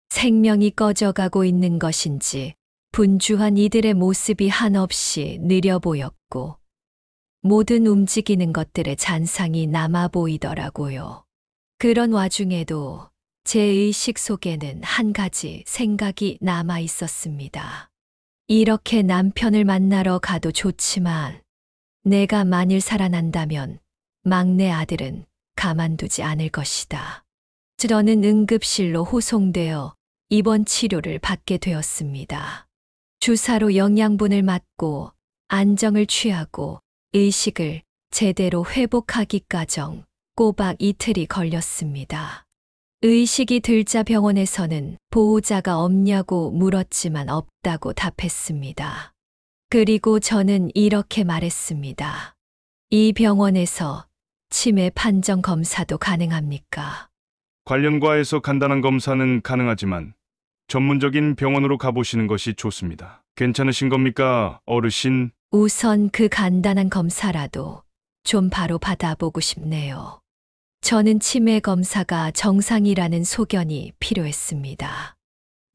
생명이 꺼져가고 있는 것인지 분주한 이들의 모습이 한없이 느려 보였고 모든 움직이는 것들의 잔상이 남아 보이더라고요. 그런 와중에도 제 의식 속에는 한 가지 생각이 남아 있었습니다. 이렇게 남편을 만나러 가도 좋지만 내가 만일 살아난다면 막내 아들은 가만두지 않을 것이다. 저는 응급실로 호송되어 입원 치료를 받게 되었습니다. 주사로 영양분을 맞고 안정을 취하고 의식을 제대로 회복하기까정 꼬박 이틀이 걸렸습니다. 의식이 들자 병원에서는 보호자가 없냐고 물었지만 없다고 답했습니다. 그리고 저는 이렇게 말했습니다. 이 병원에서 치매 판정 검사도 가능합니까? 관련과에서 간단한 검사는 가능하지만 전문적인 병원으로 가보시는 것이 좋습니다. 괜찮으신 겁니까, 어르신? 우선 그 간단한 검사라도 좀 바로 받아보고 싶네요. 저는 치매 검사가 정상이라는 소견이 필요했습니다.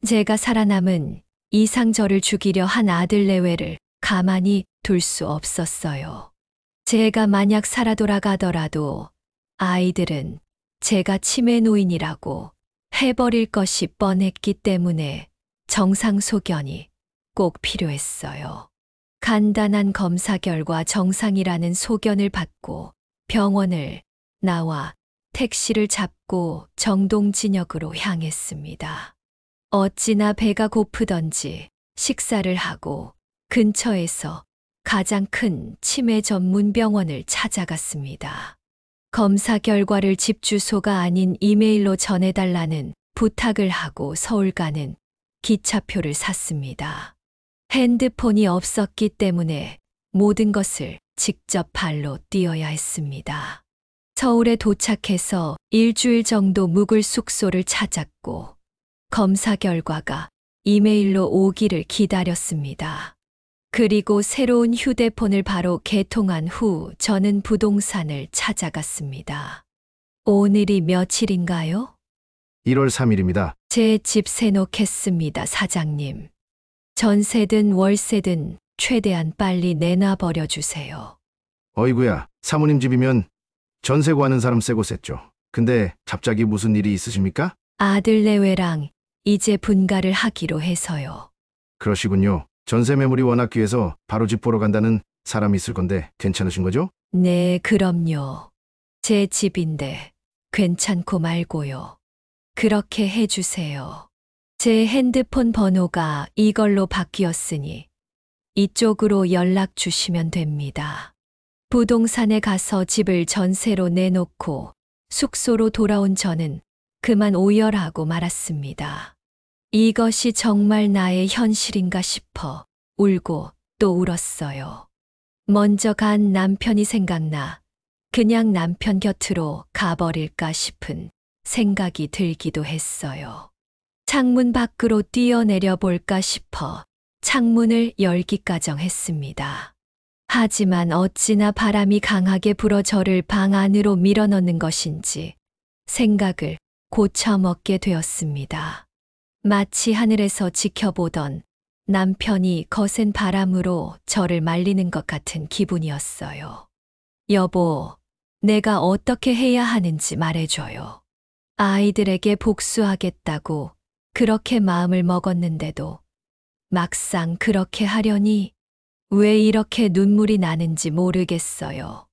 제가 살아남은 이상 저를 죽이려 한 아들 내외를 가만히 둘 수 없었어요. 제가 만약 살아 돌아가더라도 아이들은 제가 치매 노인이라고 해버릴 것이 뻔했기 때문에 정상 소견이 꼭 필요했어요. 간단한 검사 결과 정상이라는 소견을 받고 병원을 나와 택시를 잡고 정동진역으로 향했습니다. 어찌나 배가 고프던지 식사를 하고 근처에서 가장 큰 치매 전문 병원을 찾아갔습니다. 검사 결과를 집 주소가 아닌 이메일로 전해달라는 부탁을 하고 서울 가는 기차표를 샀습니다. 핸드폰이 없었기 때문에 모든 것을 직접 발로 뛰어야 했습니다. 서울에 도착해서 일주일 정도 묵을 숙소를 찾았고 검사 결과가 이메일로 오기를 기다렸습니다. 그리고 새로운 휴대폰을 바로 개통한 후 저는 부동산을 찾아갔습니다. 오늘이 며칠인가요? 1월 3일입니다. 제 집 세놓겠습니다, 사장님. 전세든 월세든 최대한 빨리 내놔버려 주세요. 어이구야, 사모님 집이면 전세 구하는 사람 세고 셌죠. 근데 갑자기 무슨 일이 있으십니까? 아들 내외랑 이제 분가를 하기로 해서요. 그러시군요. 전세 매물이 워낙 귀해서 바로 집 보러 간다는 사람이 있을 건데 괜찮으신 거죠? 네, 그럼요. 제 집인데 괜찮고 말고요. 그렇게 해주세요. 제 핸드폰 번호가 이걸로 바뀌었으니 이쪽으로 연락 주시면 됩니다. 부동산에 가서 집을 전세로 내놓고 숙소로 돌아온 저는 그만 오열하고 말았습니다. 이것이 정말 나의 현실인가 싶어 울고 또 울었어요. 먼저 간 남편이 생각나 그냥 남편 곁으로 가버릴까 싶은 생각이 들기도 했어요. 창문 밖으로 뛰어내려 볼까 싶어 창문을 열기까정 했습니다. 하지만 어찌나 바람이 강하게 불어 저를 방 안으로 밀어넣는 것인지 생각을 고쳐먹게 되었습니다. 마치 하늘에서 지켜보던 남편이 거센 바람으로 저를 말리는 것 같은 기분이었어요. 여보, 내가 어떻게 해야 하는지 말해줘요. 아이들에게 복수하겠다고 그렇게 마음을 먹었는데도 막상 그렇게 하려니 왜 이렇게 눈물이 나는지 모르겠어요.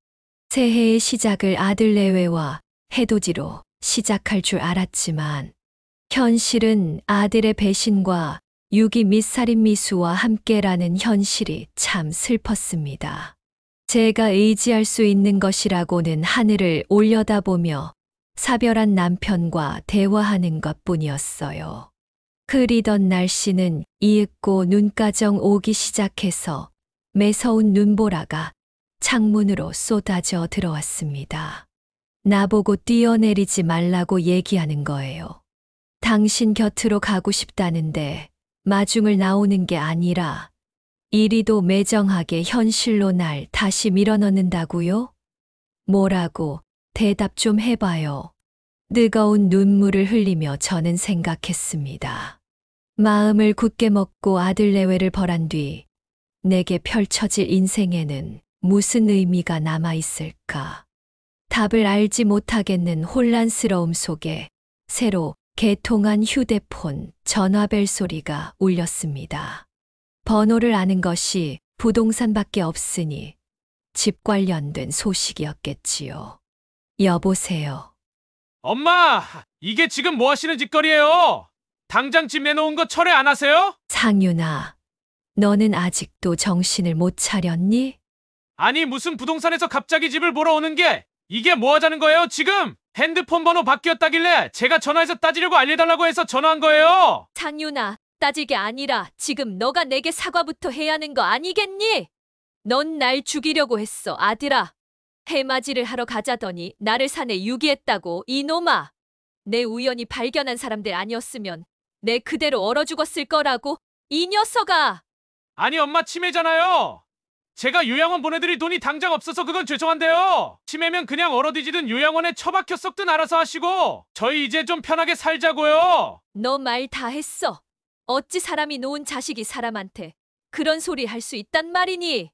새해의 시작을 아들 내외와 해돋이로 시작할 줄 알았지만 현실은 아들의 배신과 유기 및 살인 미수와 함께라는 현실이 참 슬펐습니다. 제가 의지할 수 있는 것이라고는 하늘을 올려다보며 사별한 남편과 대화하는 것뿐이었어요. 흐리던 날씨는 이윽고 눈가정 오기 시작해서 매서운 눈보라가 창문으로 쏟아져 들어왔습니다. 나보고 뛰어내리지 말라고 얘기하는 거예요. 당신 곁으로 가고 싶다는데 마중을 나오는 게 아니라 이리도 매정하게 현실로 날 다시 밀어넣는다고요? 뭐라고 대답 좀 해봐요. 뜨거운 눈물을 흘리며 저는 생각했습니다. 마음을 굳게 먹고 아들 내외를 벌한 뒤 내게 펼쳐질 인생에는 무슨 의미가 남아있을까? 답을 알지 못하겠는 혼란스러움 속에 새로 개통한 휴대폰 전화벨 소리가 울렸습니다. 번호를 아는 것이 부동산밖에 없으니 집 관련된 소식이었겠지요. 여보세요. 엄마! 이게 지금 뭐 하시는 짓거리예요? 당장 집 내놓은 거 철회 안 하세요? 상윤아, 너는 아직도 정신을 못 차렸니? 아니 무슨 부동산에서 갑자기 집을 보러 오는 게 이게 뭐 하자는 거예요 지금? 핸드폰 번호 바뀌었다길래 제가 전화해서 따지려고 알려달라고 해서 전화한 거예요. 상윤아, 따지게 아니라 지금 너가 내게 사과부터 해야 하는 거 아니겠니? 넌 날 죽이려고 했어, 아들아. 해맞이를 하러 가자더니 나를 산에 유기했다고, 이놈아. 내 우연히 발견한 사람들 아니었으면 내 그대로 얼어 죽었을 거라고, 이 녀석아. 아니 엄마 치매잖아요. 제가 요양원 보내드릴 돈이 당장 없어서 그건 죄송한데요. 치매면 그냥 얼어뒤지든 요양원에 처박혀 썩든 알아서 하시고 저희 이제 좀 편하게 살자고요. 너 말 다 했어. 어찌 사람이 놓은 자식이 사람한테 그런 소리 할 수 있단 말이니?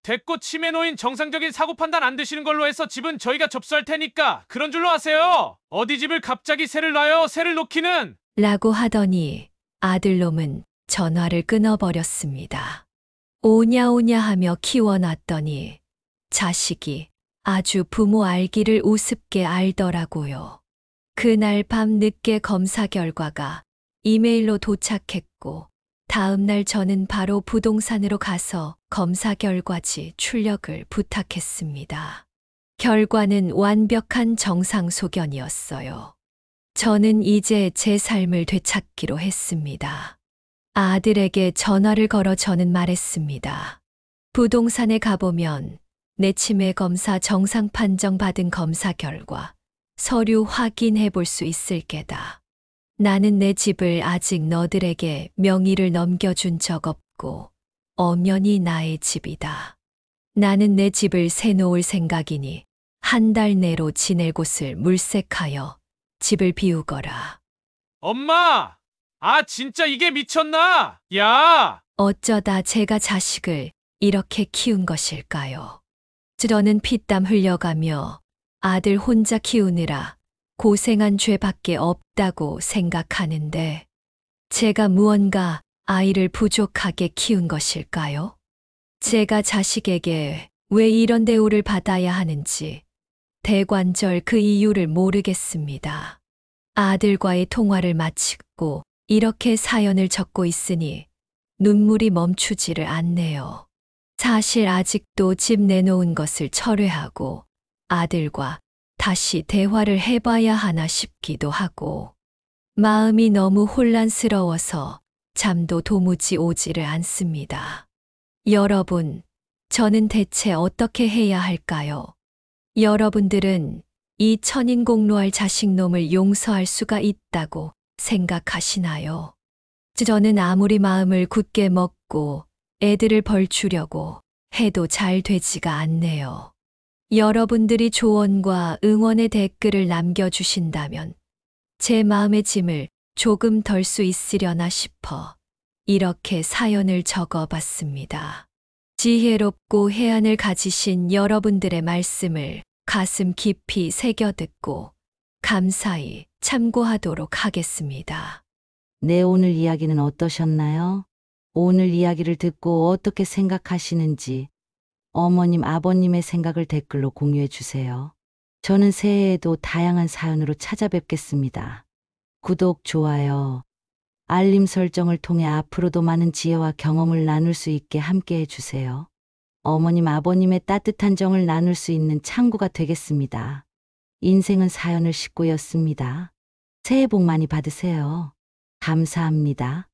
됐고 치매 노인 정상적인 사고 판단 안 되시는 걸로 해서 집은 저희가 접수할 테니까 그런 줄로 아세요. 어디 집을 갑자기 새를 놔요. 새를 놓기는. 라고 하더니 아들놈은 전화를 끊어버렸습니다. 오냐오냐 하며 키워놨더니 자식이 아주 부모 알기를 우습게 알더라고요. 그날 밤 늦게 검사 결과가 이메일로 도착했고 다음 날 저는 바로 부동산으로 가서 검사 결과지 출력을 부탁했습니다. 결과는 완벽한 정상 소견이었어요. 저는 이제 제 삶을 되찾기로 했습니다. 아들에게 전화를 걸어 저는 말했습니다. 부동산에 가보면 내 치매 검사 정상 판정 받은 검사 결과 서류 확인해 볼 수 있을 게다. 나는 내 집을 아직 너들에게 명의를 넘겨준 적 없고 엄연히 나의 집이다. 나는 내 집을 새 놓을 생각이니 한 달 내로 지낼 곳을 물색하여 집을 비우거라. 엄마! 아 진짜 이게 미쳤나? 야! 어쩌다 제가 자식을 이렇게 키운 것일까요? 저는 피땀 흘려가며 아들 혼자 키우느라 고생한 죄밖에 없다고 생각하는데 제가 무언가 아이를 부족하게 키운 것일까요? 제가 자식에게 왜 이런 대우를 받아야 하는지 대관절 그 이유를 모르겠습니다. 아들과의 통화를 마치고 이렇게 사연을 적고 있으니 눈물이 멈추지를 않네요. 사실 아직도 집 내놓은 것을 철회하고 아들과 다시 대화를 해봐야 하나 싶기도 하고 마음이 너무 혼란스러워서 잠도 도무지 오지를 않습니다. 여러분, 저는 대체 어떻게 해야 할까요? 여러분들은 이 천인공로할 자식놈을 용서할 수가 있다고 생각하시나요? 저는 아무리 마음을 굳게 먹고 애들을 벌주려고 해도 잘 되지가 않네요. 여러분들이 조언과 응원의 댓글을 남겨주신다면 제 마음의 짐을 조금 덜 수 있으려나 싶어 이렇게 사연을 적어봤습니다. 지혜롭고 해안을 가지신 여러분들의 말씀을 가슴 깊이 새겨듣고 감사히 참고하도록 하겠습니다. 네, 오늘 이야기는 어떠셨나요? 오늘 이야기를 듣고 어떻게 생각하시는지 어머님, 아버님의 생각을 댓글로 공유해 주세요. 저는 새해에도 다양한 사연으로 찾아뵙겠습니다. 구독, 좋아요, 알림 설정을 통해 앞으로도 많은 지혜와 경험을 나눌 수 있게 함께 해주세요. 어머님, 아버님의 따뜻한 정을 나눌 수 있는 창구가 되겠습니다. 인생은 사연을 싣고였습니다. 새해 복 많이 받으세요. 감사합니다.